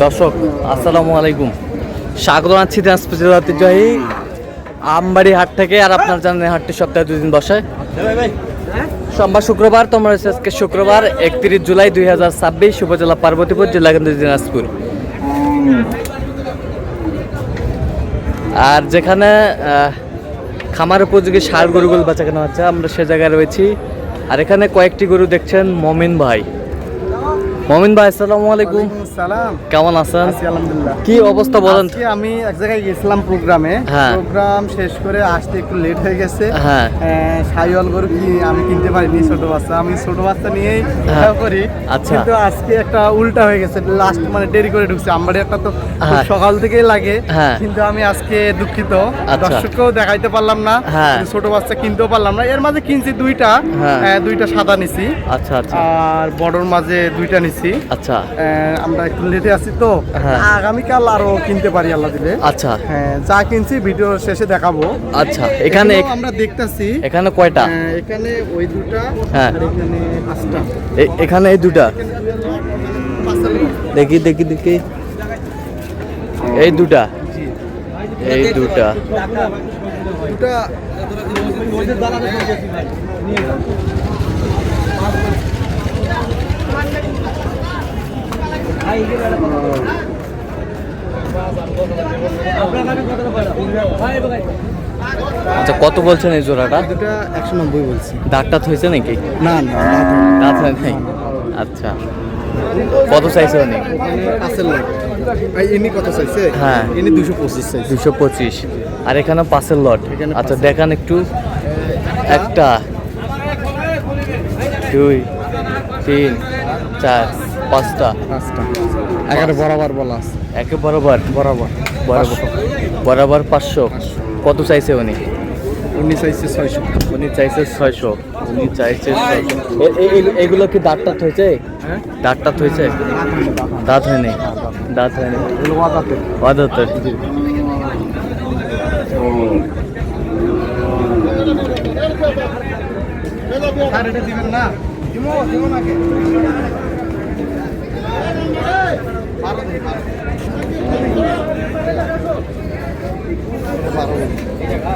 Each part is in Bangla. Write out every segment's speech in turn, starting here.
দর্শক আসসালামু আলাইকুম, স্বাগত জানাচ্ছি দিনাজপুর ঐতিহ্যবাহী আমবাড়ি হাট থেকে। আর আপনার জানেন হাটটি সপ্তাহে 2 দিন বসে, সোমবার শুক্রবার। তোমরা আজকে শুক্রবার 31 জুলাই 2026, উপজেলা পার্বতীপুর, জেলা কেন্দ্র দিনাজপুর। আর যেখানে খামার উপযোগী ষাঁড় গরুগুলো বেচা কেনা হচ্ছে, আমরা সে জায়গায় রয়েছি। আর এখানে কয়েকটি গরু দেখছেন। মমিন ভাই, আসসালামু আলাইকুম। সালাম, কেমন আছেন? আলহামদুলিল্লাহ। কি অবস্থা বলেন? আমি এক জায়গায় গেছিলাম প্রোগ্রামে, প্রোগ্রাম শেষ করে আসতে একটু লেট হয়ে গেছে। সাইওয়াল গরু কি আমি কিনতে পারিনি, ছোট বাচ্চা। আমি ছোট বাচ্চা নিয়েই করি। কিন্তু আজকে একটা উল্টা হয়ে গেছে, লাস্ট মানে দেরি করে ঢুকছে। আমবাড়ি একটা তো সকাল থেকেই লাগে, কিন্তু আমি আজকে দুঃখিত, দর্শককেও দেখাইতে পারলাম না, ছোট বাচ্চা কিনতেও পারলাম না। এর মাঝে কিনছি দুইটা সাদা নিছি, আর বড়র মাঝে দুইটা নিছি। আচ্ছা, আমরা একটু লেটে আছি তো, আগামীকাল আরো কিনতে পারি আল্লাহ দিলে। আচ্ছা, যা কিনছি ভিডিও শেষে দেখাবো। আচ্ছা, এখানে আমরা দেখতেছি এখানে কয়টা? এখানে ওই দুটা, আর এখানে পাঁচটা। এখানে এই দুটা দেখি দেখি দেখি, এই দুটা, এই দুটা আচ্ছা, কত বলছেন এই জোড়াটা? 190 বলছি। দাঁতটা হয়েছে নাকি? না না, দাঁত হয় নাই। আচ্ছা, কত চাইছে উনি? ইনি কত চাইছে? ইনি 225 চাইছে। 225। আর এখানে 5-এর লট। আচ্ছা, দেখান একটু। 1 2 3 4 5টা। একেবারে বরাবর বলা আছে। একে বরাবর 500। কত চাইছে উনি? উনি চাইছে 600। উনি চাইছে 600। এগুলো কি দাঁতটা হয়েছে? দাঁতটা হয়েছে? দাঁত হয়নি। দাঁত হয়নি, অদাতের।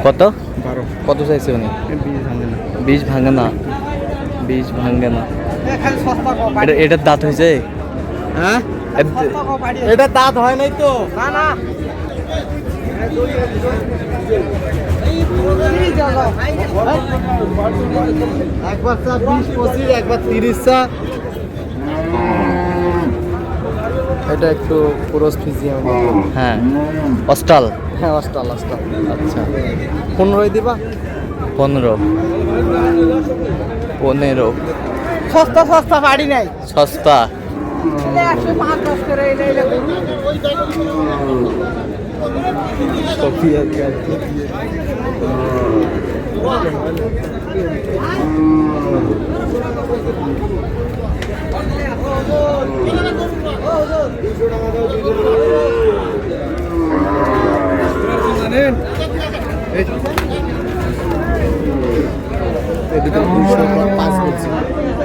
কত? 12। কত চাইছে উনি? 20 ভাঙে না। 20 ভাঙে না। এটার দাঁত হয়েছে? এটা দাঁত হয় নাই তো। না না, একবার 20-25, একবার 30। এটা একটু পুরোস ফিজিয়াম। অস্টাল। অস্টাল। আচ্ছা, 15 দিবা? 15। সস্তা বাড়ি নাই। সস্তা। 105-10 করে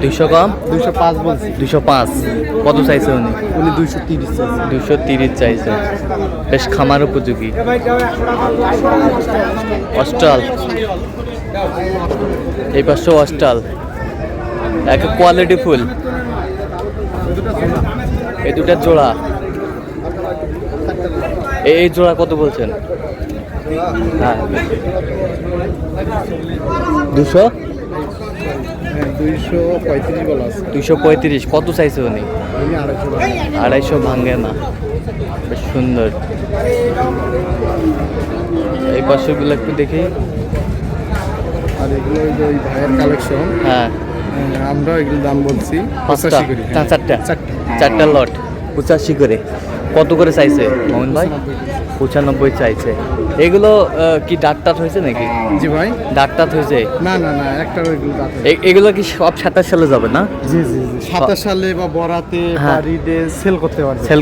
দুইশো কম? 205 বলছি। 205। কত চাইছে উনি? 230 চাইছে। 230 চাইছে। বেশ খামার উপযোগী। অস্টাল। এই পাশে অস্টাল, এক কোয়ালিটি ফুল। এই দুটা জোড়া। এই জোড়া কত বলছেন? 235 বলা আছে। 235। কত চাইছে উনি? 250 ভাঙে না। বেশ সুন্দর। এই পাশেগুলো একটু দেখি। আর এগুলো ওই ভাইয়ের কালেকশন। আমরা এগুলো দাম বলছি 85 করে। 4টা লট 85 করে। কত করে চাইছে মোহন ভাই? 95 চাইছে। এগুলো কি ডাক্তার হয়েছে নাকি? জি ভাই, ডাক্তার হয়েছে? না না না, একটা এগুলো কি সব 27 সালে যাবে না? জি জি, 27 সালে বা বরাতে বা ঈদে সেল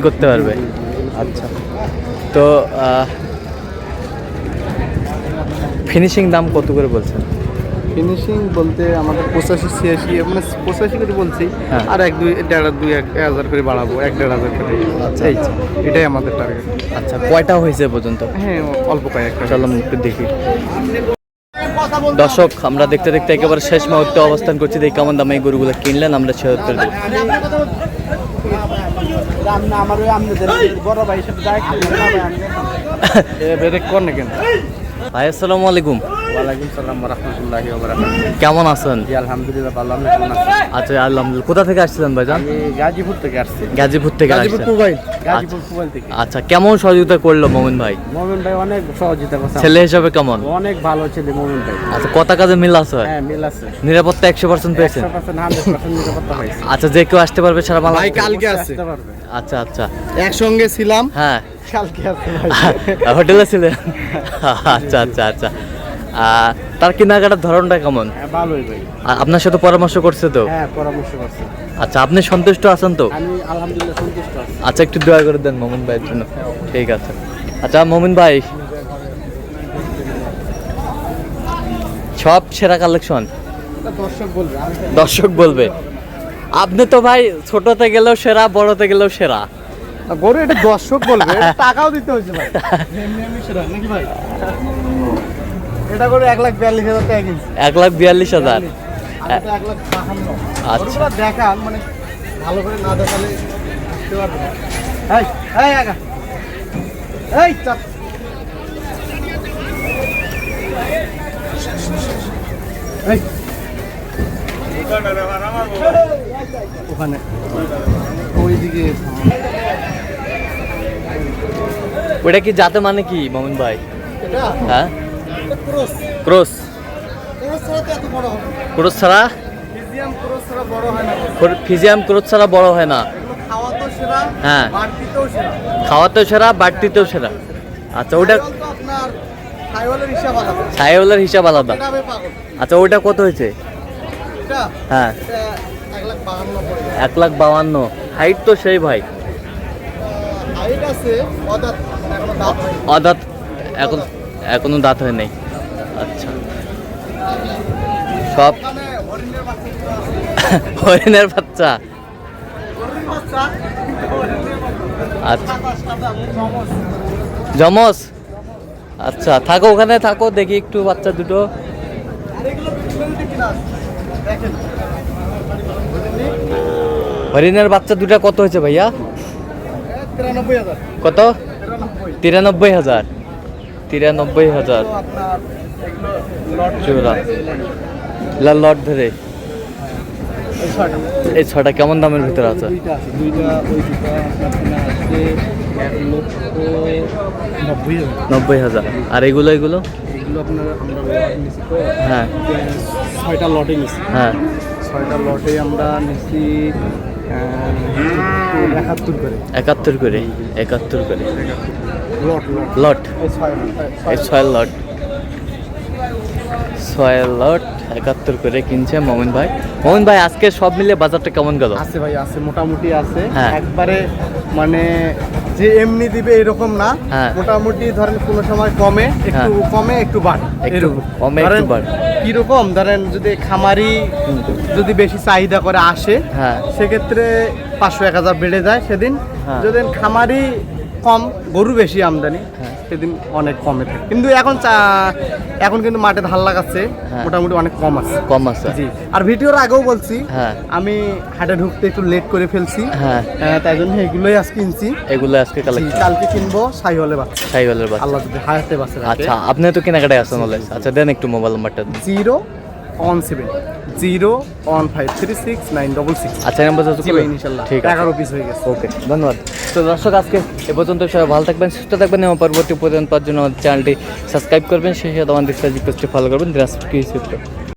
করতে পারবে। আচ্ছা, তো ফিনিশিং দাম কত করে বলছেন? ফিনিশিং বলতে আমাদের 85-86 মানে 85 করে বলছি, হ্যাঁ। আর 1-2-1,000 করে বাড়াবো, 1-1,500 করে। আচ্ছা, এই যে, এটাই আমাদের টার্গেট। আচ্ছা, কয়টা হয়েছে পর্যন্ত? হ্যাঁ, অল্প কয়েকটা। চলো আমি একটু দেখি। দর্শক, আমরা দেখতে দেখতে একেবারে শেষ মুহূর্তে অবস্থান করছি। দেখি কেমন দামে এই গরুগুলো কিনলেন, আমরা সে উত্তর দিই। ভাই আসসালামু আলাইকুম। ওয়ালাইকুম সালাম ওয়া রাহমাতুল্লাহি ওয়া বারাকাতুহু। কেমন আছেন? জি আলহামদুলিল্লাহ ভালো। আপনি কেমন আছেন? আচ্ছা আলহামদুলিল্লাহ। কোথা থেকে আসছিলেন ভাইজান? আমি গাজীপুর থেকে আসছি। গাজীপুর থেকে গাজীপুর আসছেন। মোবাইল, গাজীপুর মোবাইল থেকে। আচ্ছা, কেমন সহযোগিতা করলো মোমিন ভাই? মোমিন ভাই অনেক সহযোগিতা করছে। ছেলে হিসাবে কেমন? অনেক ভালো ছেলে মোমিন ভাই। আচ্ছা, কথা কাজে মিল আছে? হ্যাঁ, মিল আছে। নিরাপত্তা 100% পেয়েছেন? 100% নিরাপত্তা হয়েছে। আচ্ছা, যে কেউ আসতে পারবে সারা বাংলা? ভাই কালকে আছে। আচ্ছা আচ্ছা, একসঙ্গে ছিলাম। হ্যাঁ, কালকে আছে ভাই। হোটেলে ছিলেন? আচ্ছা আচ্ছা আচ্ছা। তার কেনাকাটার ধরনটা কেমন? হ্যাঁ, ভালোই ভাই। আপনার সাথে পরামর্শ করছে তো? হ্যাঁ, পরামর্শ করছে। আচ্ছা, আপনি সন্তুষ্ট আছেন তো? আমি আলহামদুলিল্লাহ সন্তুষ্ট আছি। আচ্ছা, একটু দয়া করে দেন মোমিন ভাইয়ের জন্য। ঠিক আছে। আচ্ছা মোমিন ভাই, সব সেরা কালেকশন দর্শক বলবে, দর্শক বলবে। আপনি তো ভাই ছোটতে গেলেও সেরা, বড়তে গেলেও সেরা। গরু এটা দর্শক বলবে, এটা টাকাও দিতে হয়েছে ভাই। এমনি এমনি সেরা নাকি ভাই? এটা করে 1,42,000 টাকা কিনছি। 1,42,000। আর এটা 1,52,000। আচ্ছা। গরুগুলো দেখান, মানে ভালো করে না দেখালে বুঝতে পারবে না। এই এই আগা এই চাপ। এই ওখানে ওইদিকে ওটা কি জাতে মানে কি মোমিন ভাই? এটা হ্যাঁ, ক্রস। ক্রস। ক্রস ছাড়া তো এত বড় হবে না। ক্রস ছাড়া? ফিজিয়াম ক্রস ছাড়া বড় হয় না। ফিজিয়াম ক্রস ছাড়া বড় হয় না। এগুলো খাওয়াতেও সেরা, হ্যাঁ। বাড়তিতেও সেরা। খাওয়াতেও সেরা, বাড়তিতেও সেরা। আচ্ছা, ওটা ছাগল তো আপনার ছাগলের হিসাব আলাদা। ছাইওয়ালার হিসাব আলাদা। এটা হবে পাগল। আচ্ছা, ওটা কত হয়েছে? এটা হ্যাঁ, এটা 1,52,000 পড়ে। 1,52,000। হাইট তো সেই ভাই। হাইট আছে অদাত, মানে এখনো দাঁত হয়নি। অদাঁত, এখনো দাঁত হয় নাই। আচ্ছা, সব মানে হরিণের বাচ্চা দুটো আছে। হরিণের বাচ্চা। হরিণের বাচ্চা, হরিণের বাচ্চা। আচ্ছা, সাদা সাদা জমজ। জমস। আচ্ছা, থাকো ওখানে, থাকো, দেখি একটু বাচ্চা দুটো। আর এগুলো বিক্রি কিনা আছে। দেখেন হরিণের বাচ্চা দুটা কত হয়েছে ভাইয়া? 93,000। কত? 93,000। 93,000 তো আপনার এগুলো লট জোড়া। লাল লট ধরে এই ছয়টা। এই ছটা কেমন দামের ভিতরে আছে? দুইটা আছে, দুইটা ওই দুটো আপনার কিনা আসছে 1,90,000। 90,000। আর এগুলো? এগুলো আপনার আমরা লট নিচ্ছি তো, হ্যাঁ 6টা লটে নিচ্ছি। হ্যাঁ, 6টা লটে আমরা নিচ্ছি 71 করে। 71 করে। 71 করে লট লট লট। এই 6 এই 6 লট, 6 লট 71 করে কিনছে মোমিন ভাই। মোমিন ভাই, আজকে সব মিলে বাজারটা কেমন গেল? আছে ভাই, আছে মোটামুটি আছে। হ্যাঁ। একবারে মানে যে এমনি দিবে এরকম না। হ্যাঁ। মোটামুটি ধরেন কোনো সময় কমে, একটু কমে একটু বাড়ে, একটু এরকম। কমে, ধরেন একটু বাড়ে। কিরকম ধরেন যদি খামারি যদি বেশি চাহিদা করে আসে, হ্যাঁ। সেক্ষেত্রে 500-1,000 বেড়ে যায় সেদিন। হ্যাঁ। যদি খামারি কম, গরু বেশি আমদানি, হ্যাঁ। সেদিন অনেক কমে থাকে। কিন্তু এখন কিন্তু মাঠে ধান লাগাচ্ছে, হ্যাঁ। মোটামুটি অনেক কম আছে। কম আছে। জি। আর ভিডিওর আগেও বলছি, হ্যাঁ। আমি হাটে ঢুকতে একটু লেট করে ফেলছি। হ্যাঁ। তাই জন্য এগুলোই আজ কিনছি। এগুলো আজকে জি, কালেকশন। কালকে কিনবো সাইওয়ালের বাচ্চা, সাইওয়ালের বাচ্চা। আল্লাহ যদি হায়াতে বাঁচে রাখে। আচ্ছা, আপনি তো কেনাকাটায় আসছেন বলে। আচ্ছা, দেন একটু মোবাইল নাম্বারটা দিন। 017 015366966। আচ্ছা, এই নাম্বারটা জি ভাই, ইনশাল্লাহ ঠিক আছে। 11 পিস হয়ে গেছে। ওকে, ধন্যবাদ। তো দর্শক, আজকে এ পর্যন্ত সবাই ভালো থাকবেন, সুস্থ থাকবেন এবং পরবর্তী পর্যন্ত পাওয়ার জন্য চ্যানেলটি সাবস্ক্রাইব করবেন, সেই সাথে আমাদের ফেসবুক পেজটি ফলো করবেন। দিনাজপুর কৃষি চিত্র।